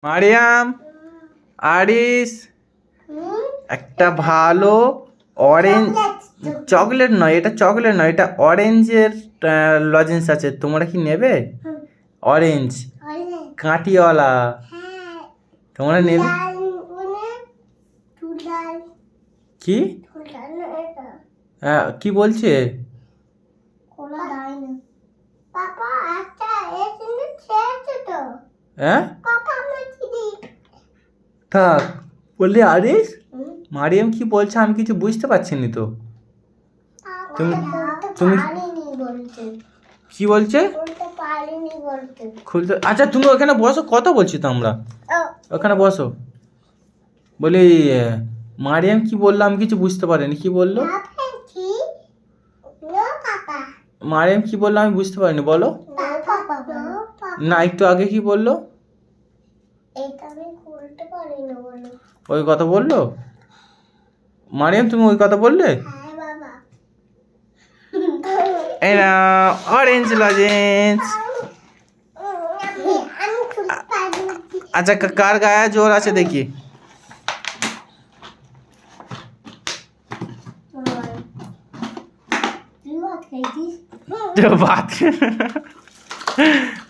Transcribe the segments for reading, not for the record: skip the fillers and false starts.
মারিয়াম, আরিস, একটা ভালো orange chocolate নয়, এটা চকলেট নয়, এটা অরেঞ্জের লজেন্স আছে, তোমরা কি নেবে? অরেঞ্জ কাঁটিওয়ালা, তোমরা নেবে কি? হ্যাঁ, কি বলছে? হ্যাঁ থাক বললি। আরিস, মারিয়াম কি বলছে আমি কিছু বুঝতে পারছি না তো। তুমি তুমি কি বলছে? খুলতে, আচ্ছা তুমি ওখানে বসো, কথা বলছি তো আমরা, ওখানে বসো। বলি মারিয়াম কি বললো আমি কিছু বুঝতে পারিনি, কি বললো? মারিয়াম কি বললো আমি বুঝতে পারিনি, বলো না। একটু আগে কি বললো? ওই কথা বললো মারিয়াম? তুমি ওই কথা বললে? এই না অরেঞ্জ লজেন্স। আচ্ছা কার গায়ে জোর আছে দেখি। ভাত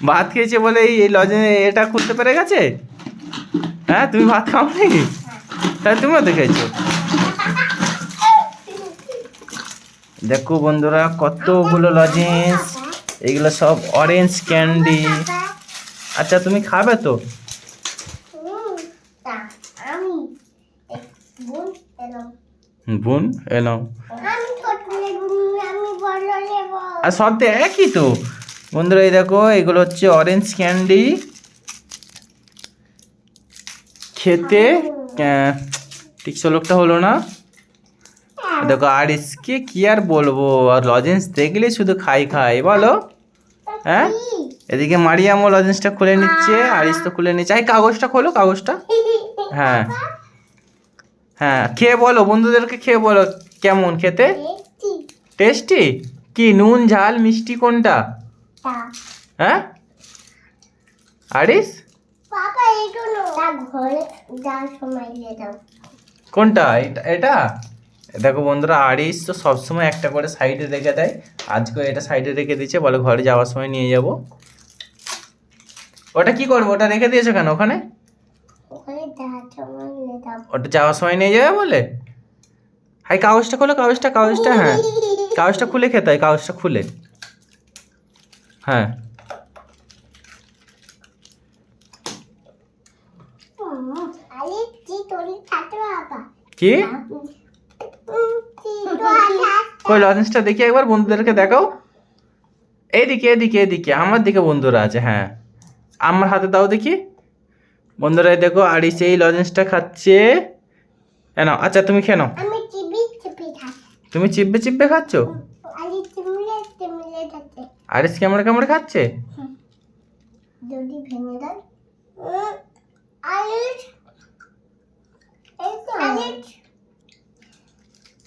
ভাত খেয়েছে বলে এই লজেন্স এটা খুলতে পেরে গেছে। হ্যাঁ তুমি ভাত খাও নি, তাহলে তুমিও তো খেয়েছো। দেখো বন্ধুরা কতগুলো লজেন্স, এগুলো সব অরেঞ্জ ক্যান্ডি। আচ্ছা তুমি খাবে তো? বোন এলো, আর সব তো একই তো বন্ধুরা। এই দেখো এগুলো হচ্ছে অরেঞ্জ ক্যান্ডি, খেতে ঠিক লোকটা হলো না। দেখো আরিসকে কি আর বলবো, আর লজেন্স দেখলে শুধু খাই খাই বলো। হ্যাঁ এদিকে মারিয়ামও লজেন্সটা খুলে নিচ্ছে, আরিস তো খুলে নিচ্ছে। এই কাগজটা খোলো, কাগজটা। হ্যাঁ হ্যাঁ খেয়ে বলো, বন্ধুদেরকে খেয়ে বলো কেমন খেতে। টেস্টি? কি নুন ঝাল মিষ্টি কোনটা? হ্যাঁ আরিস কোনটা? এটা দেখো বন্ধুরা, আরিস তো সবসময় একটা করে সাইডে রেখে দেয়, আজকে এটা সাইডে রেখে দিয়েছে, বলে ঘরে যাওয়ার সময় নিয়ে যাব। ওটা কি করবো? ওটা রেখে দিয়েছো কেন ওখানে? ওটা যাওয়ার সময় নিয়ে যাবে বলে। হাই কাগজটা খোলো, কাগজটা, কাগজটা। হ্যাঁ কাগজটা খুলে খেতে হয়, কাগজটা খুলে। হ্যাঁ কি কই লজেন্সটা দেখি একবার, বন্ধুদেরকে দেখাও। এইদিকে এদিকে এদিকে আমার দিকে বন্ধুরা আছে। হ্যাঁ আমার হাতে দাও দেখি। বন্ধুরা দেখো আরিস এই লজেন্সটা খাচ্ছে। নাও আচ্ছা তুমি খেয়ে নাও। তুমি চিপবে চিপবে খাচ্ছ? আরিস কামড়ে কামড়ে খাচ্ছে। যদি ভেঙে দেয়